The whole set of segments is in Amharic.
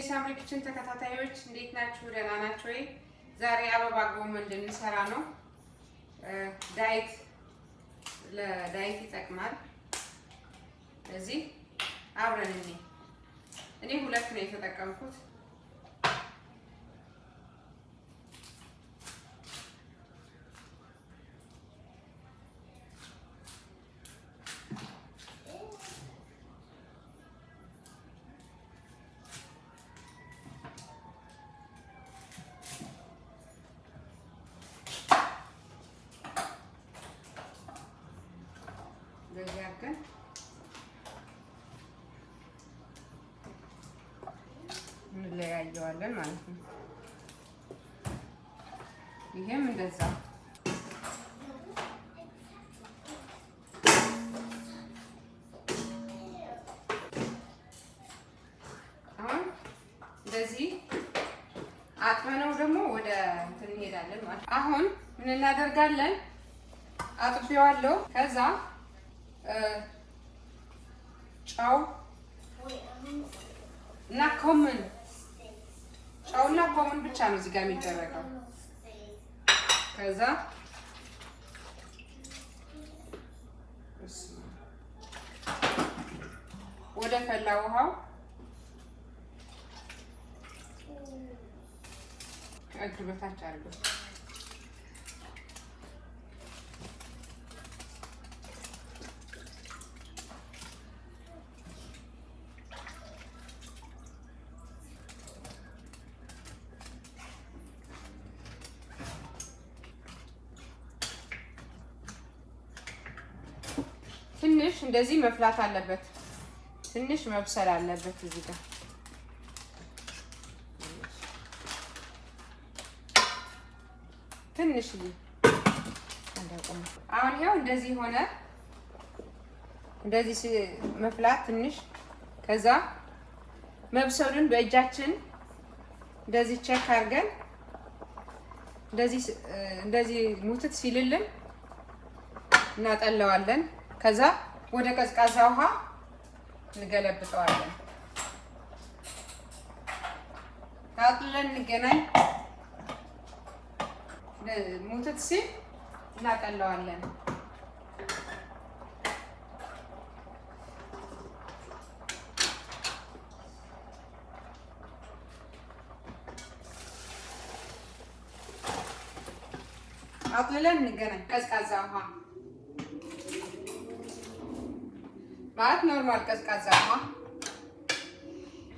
የሳምሪ ኪችን ተከታታዮች እንዴት ናችሁ? ደህና ናችሁ ወይ? ዛሬ አበባ ጎመን እንድንሰራ ነው። ለዳይት ይጠቅማል። እዚህ አብረን እኔ ሁለት ነው የተጠቀምኩት። በዚያከን እንለያየዋለን ማለት ነው። ይሄም እንደዛ አሁን እንደዚህ አጥበነው ደግሞ ወደ እንትን እንሄዳለን ማለት ነው። አሁን ምን እናደርጋለን? አጥቤዋለሁ። ከዛ ጨው እና ኮመን ጨውና ኮመን ብቻ ነው እዚህ ጋር የሚደረገው። ከዛ ወደ ፈላ ውሃው ከእግር በታች አድርገው ትንሽ እንደዚህ መፍላት አለበት። ትንሽ መብሰል አለበት እዚህ ጋር ትንሽ አሁን ይኸው እንደዚህ ሆነ። እንደዚህ መፍላት ትንሽ ከዛ መብሰሉን በእጃችን እንደዚህ ቼክ አድርገን እንደዚህ ሙትት ሲልልን እናጠለዋለን። ከዛ ወደ ቀዝቃዛ ውሃ እንገለብጠዋለን። ታጥለን እንገናኝ። ሙትት ሲል እናጠለዋለን። አጥልለን እንገናኝ። ቀዝቃዛ ውሃ ማለት ኖርማል ቀዝቃዛ ውሃ።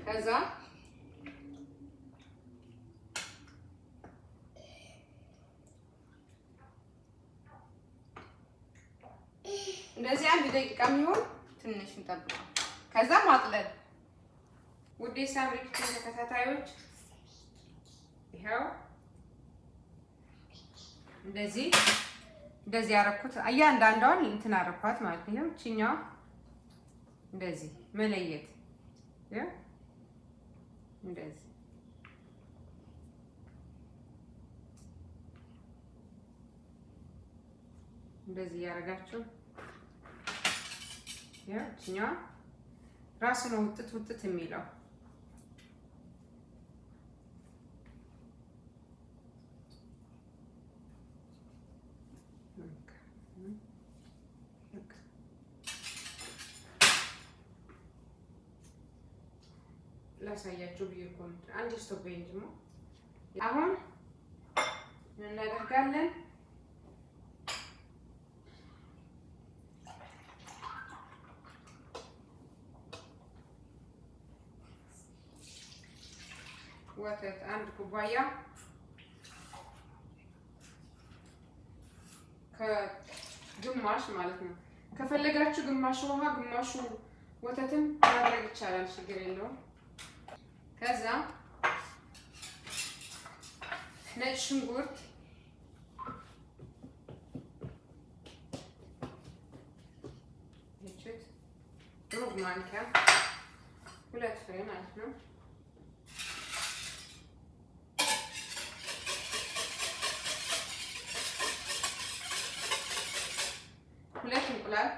ከዛ እንደዚህ 1 ደቂቃ የሚሆን ትንሽ እንጠብቀው። ከዛ ማጥለል። ውዴ ሳምሪ ኪችን ተከታታዮች ይሄው እንደዚህ አረኩት። እያንዳንዷን እንትን አረኳት ማለት ነው። እቺኛው እንደዚህ መለየት እንደዚህ ያረጋችሁ እቺኛው ራሱ ነው ውጥት የሚለው። ላሳያችሁ ብዬ እኮ ነው። አንድ ስቶፕ ነው። አሁን እናደርጋለን ወተት 1 ኩባያ ከግማሽ ማለት ነው። ከፈለጋችሁ ግማሽ ውሃ ግማሹ ወተትም ማድረግ ይቻላል፣ ችግር የለውም። ከዛ ነጭ ሽንኩርት ሩብ ማንኪያ 2 ፍሬ ማለት ነው። ሁለት እንቁላል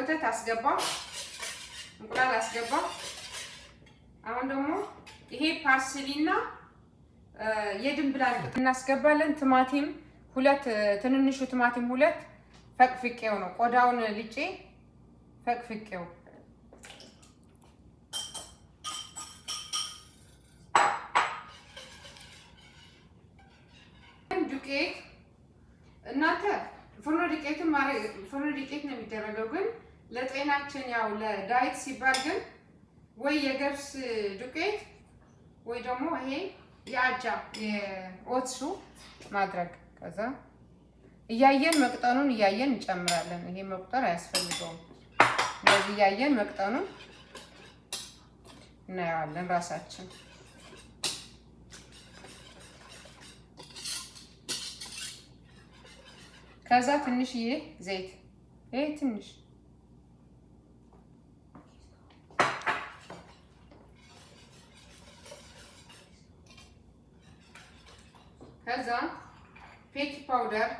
ወተት አስገባ፣ እንቁላል አስገባ። አሁን ደግሞ ይሄ ፓርስሊና የድንብላል እናስገባለን። ቲማቲም ሁለት ትንንሹ ቲማቲም ሁለት ፈቅፍቄው ነው ቆዳውን ልጬ ፈቅፍቄው። ዱቄት እናንተ ፍርኖ ዱቄት ነው የሚደረገው፣ ግን ለጤናችን ያው ለዳይት ሲባል ግን ወይ የገብስ ዱቄት ወይ ደግሞ ይሄ የአጃ የኦትሱ ማድረግ። ከዛ እያየን መቅጠኑን እያየን እንጨምራለን። ይሄ መቁጠር አያስፈልገውም። እንደዚህ እያየን መቅጠኑን እናየዋለን ራሳችን። ከዛ ትንሽዬ ዘይት ይሄ ትንሽ ከዛ ቤኪንግ ፓውደር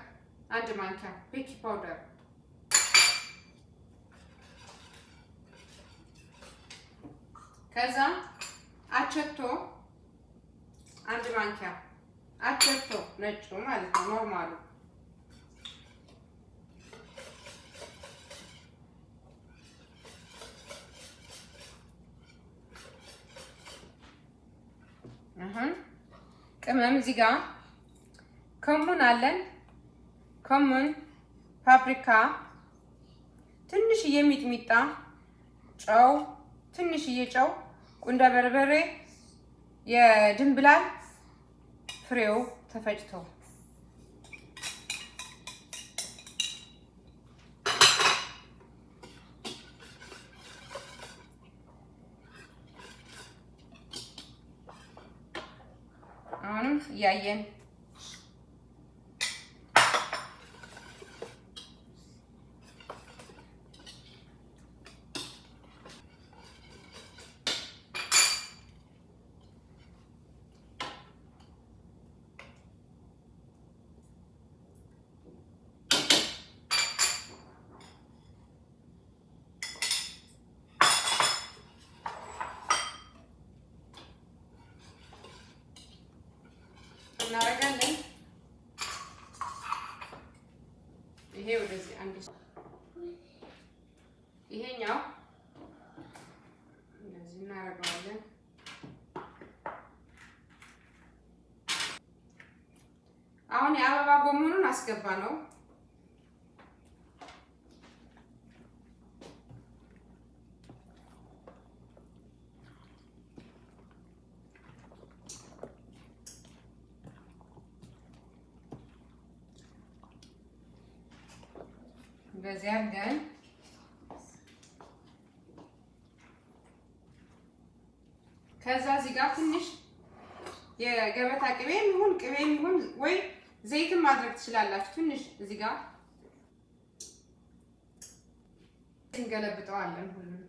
አንድ ማንኪያ ቤኪንግ ፓውደር ከዛ አቸቶ አንድ ማንኪያ አቸቶ ነጩ ማለት ነው ኖርማሉ። ቅመም እዚህ ጋር ከሙን አለን። ከሙን፣ ፓፕሪካ፣ ትንሽዬ ሚጥሚጣ፣ ጨው፣ ትንሽዬ ጨው፣ ቁንደ በርበሬ፣ የድንብላል ፍሬው ተፈጭቶ አሁንም እያየን እናደርጋለን። ይሄ ወደዚህ አንድ ይሄኛው እንደዚህ እናደርገዋለን። አሁን የአበባ ጎመኑን አስገባ ነው። በዚህ አድርገን ከዛ እዚህ ጋር ትንሽ የገበታ ቅቤም ይሁን ወይ ዘይትም ማድረግ ትችላላችሁ። ትንሽ እዚህ ጋር እንገለብጠዋለን ሁሉንም።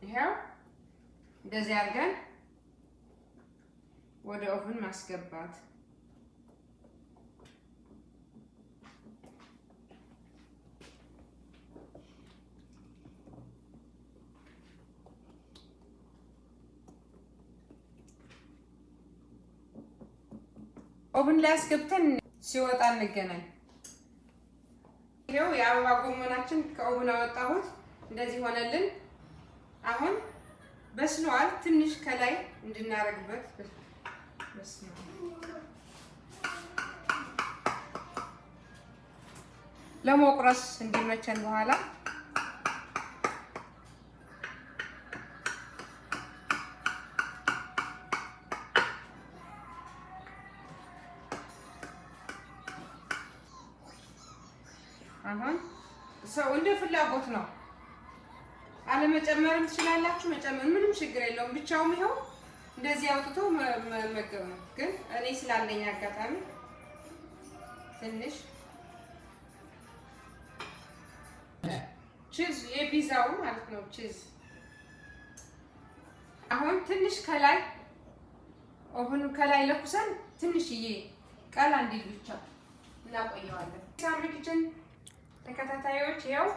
ይሄው እንደዚህ አድርገን ወደ ኦቭን ማስገባት። ኦቭን ላይ አስገብተን ሲወጣ እንገናኝ። ይሄው የአበባ ጎመናችን ከኦቭን አወጣሁት። እንደዚህ ሆነልን። አሁን በስሏል። ትንሽ ከላይ እንድናረግበት በስሏል። ለመቁረስ እንዲመቸን በኋላ አሁን ሰው እንደ ፍላጎት ነው። አለመጨመርም ትችላላችሁ፣ መጨመር ምንም ችግር የለውም። ብቻውም ይኸው እንደዚህ አውጥቶ መመገብ ነው። ግን እኔ ስላለኝ አጋጣሚ ትንሽ ቺዝ የፒዛው ማለት ነው ቺዝ አሁን ትንሽ ከላይ ኦቨኑ ከላይ ለኩሰን ትንሽዬ ቀላ እንዲል ብቻ እናቆየዋለን። ሳምሪ ኪችን ተከታታዮች ይኸው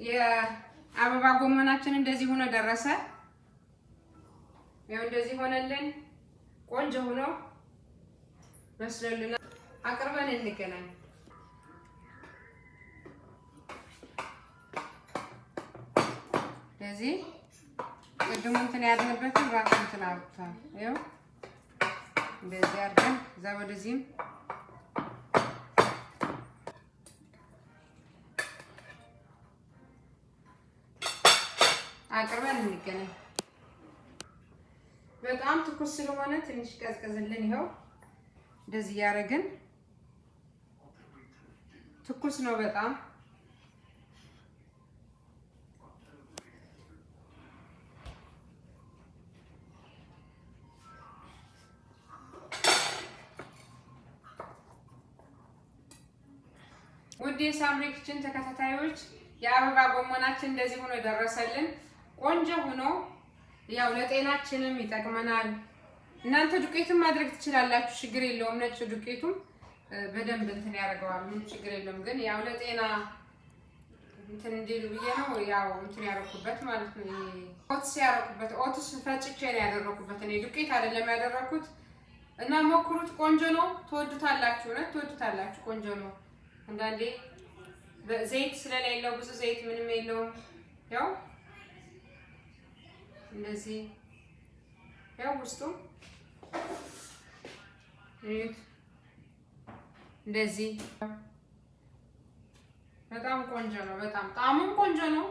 የአበባ ጎመናችን እንደዚህ ሆኖ ደረሰ። ይኸው እንደዚህ ሆነልን ቆንጆ ሆኖ መስሎልና አቅርበን እንገናኝ። እንደዚህ ቅድሙ እንትን ያድንበትን ራሱ እንትን አውጥቷል። ይኸው እንደዚህ አድርገን እዛ ወደዚህም አቅርበን እንገናኝ። በጣም ትኩስ ስለሆነ ትንሽ ቀዝቀዝልን። ይኸው እንደዚህ ያደረግን ትኩስ ነው በጣም ውድ የሳምሪ ኪችን ተከታታዮች የአበባ ጎመናችን እንደዚህ ሆኖ ደረሰልን። ቆንጆ ሆኖ ያው ለጤናችንም ይጠቅመናል። እናንተ ዱቄትም ማድረግ ትችላላችሁ፣ ችግር የለውም። ነጭ ዱቄቱም በደንብ እንትን ያደርገዋል፣ ምን ችግር የለውም። ግን ያው ለጤና እንትን እንዲሉ ብዬ ነው ያው እንትን ያደረኩበት ማለት ነው። ኦትስ ያደረኩበት ኦትስ ፈጭቼ ነው ያደረኩበት። እኔ ዱቄት አይደለም ያደረኩት እና ሞክሩት። ቆንጆ ነው፣ ትወዱታላችሁ፣ እውነት ትወዱታላችሁ። ቆንጆ ነው። አንዳንዴ ዘይት ስለሌለው ብዙ ዘይት ምንም የለውም። ያው እንደዚህ ያው ውስጡ እንደዚህ በጣም ቆንጆ ነው። በጣም ጣዕሙም ቆንጆ ነው።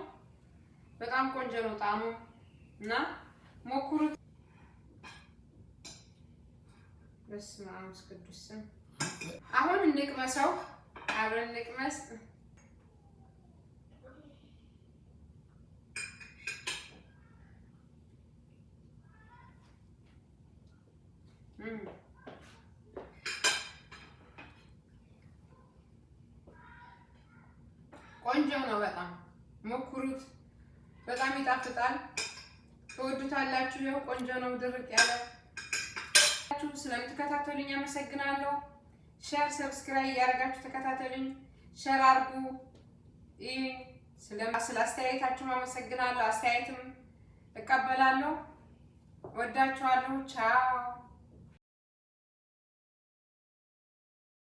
በጣም ቆንጆ ነው ጣዕሙ እና ሞክሩት። በስመ አብ ቅዱስ ስም አሁን እንቅመሰው፣ አብረን እንቅመስ። ቆንጆ ነው። በጣም ሞክሩት። በጣም ይጣፍጣል። ትወዱታላችሁ። ይኸው ቆንጆ ነው። ድርቅ ያለ ስለምትከታተሉኝ አመሰግናለሁ። ሼር፣ ሰብስክራይብ ያደርጋችሁ ተከታተሉኝ። ሼር አድርጉ። ስለ አስተያየታችሁ አመሰግናለሁ። አስተያየትም እቀበላለሁ። ወዳችኋለሁ። ቻው